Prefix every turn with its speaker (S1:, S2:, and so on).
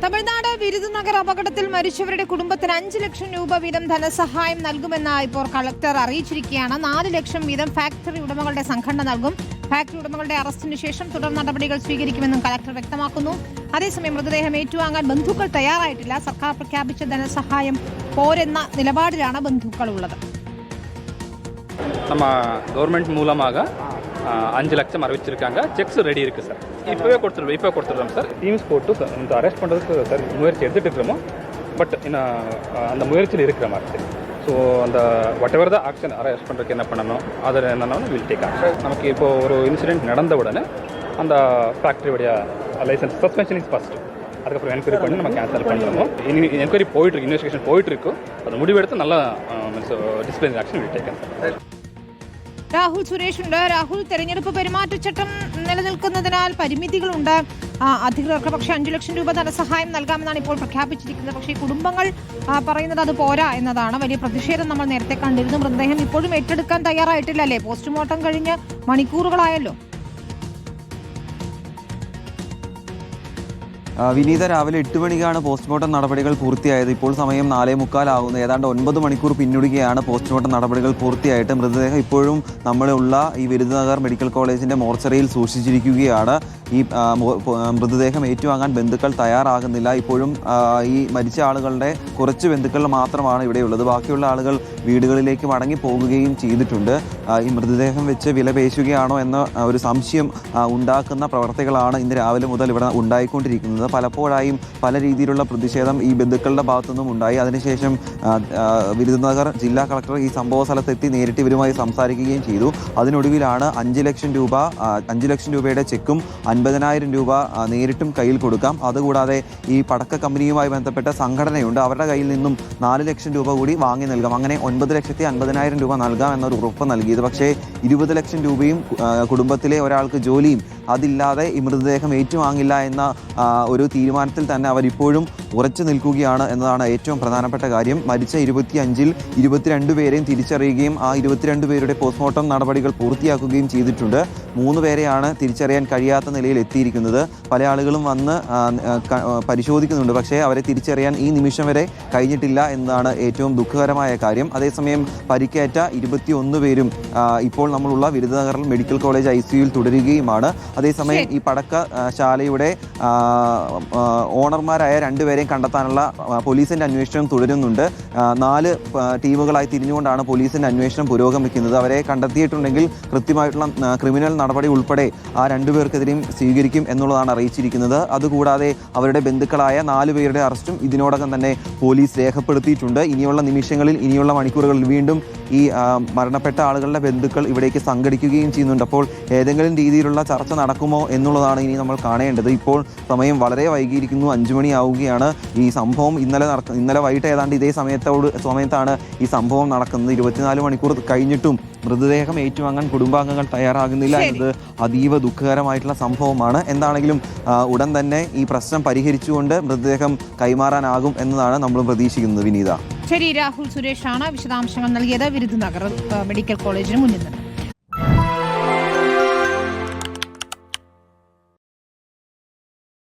S1: തമിഴ്നാട് വിരുദുനഗർ അപകടത്തിൽ മരിച്ചവരുടെ കുടുംബത്തിന് 5 ലക്ഷം രൂപ വീതം ധനസഹായം നൽകുമെന്ന് ഇപ്പോൾ കളക്ടർ അറിയിച്ചിരിക്കുകയാണ്. 4 ലക്ഷം വീതം ഫാക്ടറി ഉടമകളുടെ സംഘടന നൽകും. ഫാക്ടറി ഉടമകളുടെ അറസ്റ്റിന് ശേഷം തുടർ നടപടികൾ സ്വീകരിക്കുമെന്നും കളക്ടർ വ്യക്തമാക്കുന്നു. അതേസമയം മൃതദേഹം ഏറ്റുവാങ്ങാൻ ബന്ധുക്കൾ തയ്യാറായിട്ടില്ല. സർക്കാർ പ്രഖ്യാപിച്ച ധനസഹായം പോരെന്ന നിലപാടിലാണ് ബന്ധുക്കൾ ഉള്ളത്.
S2: நம்ம கவர்மெண்ட் மூலமாக 5 லட்சம் அறிவிச்சிருக்காங்க. செக்ஸ் ரெடி இருக்குது சார். இப்போவே கொடுத்துருவோம் சார். டீம்ஸ் போட்டு இந்த அரெஸ்ட் பண்ணுறதுக்கு சார் முயற்சி எடுத்துகிட்டு இருக்கிறோமோ. பட் அந்த முயற்சியில் இருக்கிற மாதிரி. ஸோ அந்த what ever the action arrest பண்ணுறதுக்கு என்ன பண்ணணும் அதில் என்னென்னு வில் டேக் ஆக்ஷன். நமக்கு இப்போது ஒரு இன்சிடென்ட் நடந்த உடனே அந்த ஃபேக்ட்ரியோடைய லைசன்ஸ் சஸ்பென்ஷன் இஸ் ஃபஸ்ட்டு. அதுக்கப்புறம் என்கொயரி பண்ணி நம்ம கேன்சல் பண்ணுறோமோ. என்கொயரி போயிட்டுருக்கு, இன்வெஸ்டிகேஷன் போயிட்டுருக்கு. அது முடிவெடுத்து நல்லா disciplinary action will taken.
S1: Rahul Suresh ഉണ്ട്. രാഹുൽ, തെരഞ്ഞെടുപ്പ് പെരുമാറ്റച്ചട്ടം നിലനിൽക്കുന്നതിനാൽ പരിമിതികളുണ്ട്. അധികൃതർക്ക് പക്ഷേ 5 ലക്ഷം രൂപ ധനസഹായം നൽകാമെന്നാണ് ഇപ്പോൾ പ്രഖ്യാപിച്ചിരിക്കുന്നത്. പക്ഷേ കുടുംബങ്ങൾ പറയുന്നത് അത് പോരാ എന്നതാണ്. വലിയ പ്രതിഷേധം നമ്മൾ നേരത്തെ കണ്ടിരുന്നു. മൃതദേഹം ഇപ്പോഴും ഏറ്റെടുക്കാൻ തയ്യാറായിട്ടില്ല അല്ലേ? പോസ്റ്റ്മോർട്ടം കഴിഞ്ഞ് മണിക്കൂറുകളായല്ലോ.
S3: വിനീത, രാവിലെ 8 മണിക്കാണ് പോസ്റ്റ്മോർട്ടം നടപടികൾ പൂർത്തിയായത്. ഇപ്പോൾ സമയം 4:45 ആകുന്നു. ഏതാണ്ട് 9 മണിക്കൂർ പിന്നിടുകയാണ് പോസ്റ്റ്മോർട്ടം നടപടികൾ പൂർത്തിയായിട്ട്. മൃതദേഹം ഇപ്പോഴും നമ്മളുള്ള ഈ വിരുദുനഗർ മെഡിക്കൽ കോളേജിന്റെ മോർച്ചറിയിൽ സൂക്ഷിച്ചിരിക്കുകയാണ്. ഈ മൃതദേഹം ഏറ്റുവാങ്ങാൻ ബന്ധുക്കൾ തയ്യാറാകുന്നില്ല. ഇപ്പോഴും ഈ മരിച്ച ആളുകളുടെ കുറച്ച് ബന്ധുക്കൾ മാത്രമാണ് ഇവിടെയുള്ളത്. ബാക്കിയുള്ള ആളുകൾ വീടുകളിലേക്ക് മടങ്ങി പോകുകയും ചെയ്തിട്ടുണ്ട്. ഈ മൃതദേഹം വെച്ച് വിലപേശുകയാണോ എന്ന ഒരു സംശയം ഉണ്ടാക്കുന്ന പ്രവർത്തികളാണ് ഇന്ന് രാവിലെ മുതൽ ഇവിടെ ഉണ്ടായിക്കൊണ്ടിരിക്കുന്നത്. പലപ്പോഴായും പല രീതിയിലുള്ള പ്രതിഷേധം ഈ ബന്ധുക്കളുടെ ഭാഗത്തുനിന്നും ഉണ്ടായി. അതിനുശേഷം വിരുദുനഗർ ജില്ലാ കളക്ടർ ഈ സംഭവ സ്ഥലത്തെത്തി നേരിട്ട് ഇവരുമായി സംസാരിക്കുകയും ചെയ്തു. അതിനൊടുവിലാണ് 5 ലക്ഷം രൂപയുടെ ചെക്കും 50,000 രൂപ നേരിട്ടും കയ്യിൽ കൊടുക്കാം. അതുകൂടാതെ ഈ പടക്ക കമ്പനിയുമായി ബന്ധപ്പെട്ട സംഘടനയുണ്ട്, അവരുടെ കയ്യിൽ നിന്നും 4 ലക്ഷം രൂപ കൂടി വാങ്ങി നൽകാം. അങ്ങനെ 9,50,000 രൂപ നൽകാം എന്നൊരു ഉറപ്പ് നൽകിയത്. പക്ഷേ 20 ലക്ഷം രൂപയും കുടുംബത്തിലെ ഒരാൾക്ക് ജോലിയും അതില്ലാതെ ഈ മൃതദേഹം ഏറ്റുവാങ്ങില്ല എന്ന ഒരു തീരുമാനത്തിൽ തന്നെ അവരിപ്പോഴും ഉറച്ചു നിൽക്കുകയാണ് എന്നതാണ് ഏറ്റവും പ്രധാനപ്പെട്ട കാര്യം. മരിച്ച 25-ൽ 22 പേരെയും തിരിച്ചറിയുകയും ആ 22 പേരുടെ പോസ്റ്റ്മോർട്ടം നടപടികൾ പൂർത്തിയാക്കുകയും ചെയ്തിട്ടുണ്ട്. 3 പേരെയാണ് തിരിച്ചറിയാൻ കഴിയാത്ത നിലയിൽ എത്തിയിരിക്കുന്നത്. പല ആളുകളും വന്ന് പരിശോധിക്കുന്നുണ്ട്, പക്ഷേ അവരെ തിരിച്ചറിയാൻ ഈ നിമിഷം വരെ കഴിഞ്ഞിട്ടില്ല എന്നതാണ് ഏറ്റവും ദുഃഖകരമായ കാര്യം. അതേസമയം പരിക്കേറ്റ 21 പേരും ഇപ്പോൾ നമ്മളുള്ള വിരുദുനഗർ മെഡിക്കൽ കോളേജ് ICUയിൽ തുടരുകയുമാണ്. അതേസമയം ഈ പടക്ക ശാലയുടെ ഓണർമാരായ 2 പേരെയും കണ്ടെത്താനുള്ള പോലീസിന്റെ അന്വേഷണം തുടരുന്നുണ്ട്. 4 ടീമുകളായി തിരിഞ്ഞുകൊണ്ടാണ് പോലീസിന്റെ അന്വേഷണം പുരോഗമിക്കുന്നത്. അവരെ കണ്ടെത്തിയിട്ടുണ്ടെങ്കിൽ കൃത്യമായിട്ടുള്ള ക്രിമിനൽ നടപടി ഉൾപ്പെടെ ആ 2 പേർക്കെതിരെയും സ്വീകരിക്കും എന്നുള്ളതാണ് അറിയിച്ചിരിക്കുന്നത്. അതുകൂടാതെ അവരുടെ ബന്ധുക്കളായ 4 പേരുടെ അറസ്റ്റും ഇതിനോടകം തന്നെ പോലീസ് രേഖപ്പെടുത്തിയിട്ടുണ്ട്. ഇനിയുള്ള നിമിഷങ്ങളിൽ, ഇനിയുള്ള മണിക്കൂറുകളിൽ വീണ്ടും ഈ മരണപ്പെട്ട ആളുകളുടെ ബന്ധുക്കൾ ഇവിടേക്ക് സംഘടിക്കുകയും ചെയ്യുന്നുണ്ട്. അപ്പോൾ ഏതെങ്കിലും രീതിയിലുള്ള ചർച്ച നടക്കുമോ എന്നുള്ളതാണ് ഇനി നമ്മൾ കാണേണ്ടത്. ഇപ്പോൾ സമയം വളരെ വൈകിയിരിക്കുന്നു, 5 മണിയാവുകയാണ്. ഈ സംഭവം ഇന്നലെ വൈകിട്ട് ഏതാണ്ട് ഇതേ സമയത്താണ് ഈ സംഭവം നടക്കുന്നത്. 24 മണിക്കൂർ കഴിഞ്ഞിട്ടും മൃതദേഹം ഏറ്റുവാങ്ങാൻ കുടുംബാംഗങ്ങൾ തയ്യാറാകുന്നില്ല എന്നത് അതീവ ദുഃഖകരമായിട്ടുള്ള സംഭവമാണ്. എന്താണെങ്കിലും ഉടൻ തന്നെ ഈ പ്രശ്നം പരിഹരിച്ചുകൊണ്ട് മൃതദേഹം കൈമാറാനാകും എന്നതാണ് നമ്മൾ പ്രതീക്ഷിക്കുന്നത്. വിനീത.
S1: ശരി, രാഹുൽ സുരേഷാണ് വിശദാംശങ്ങൾ നൽകിയത് വിരുദുനഗർ മെഡിക്കൽ കോളേജിന് മുന്നിൽ നിന്ന്.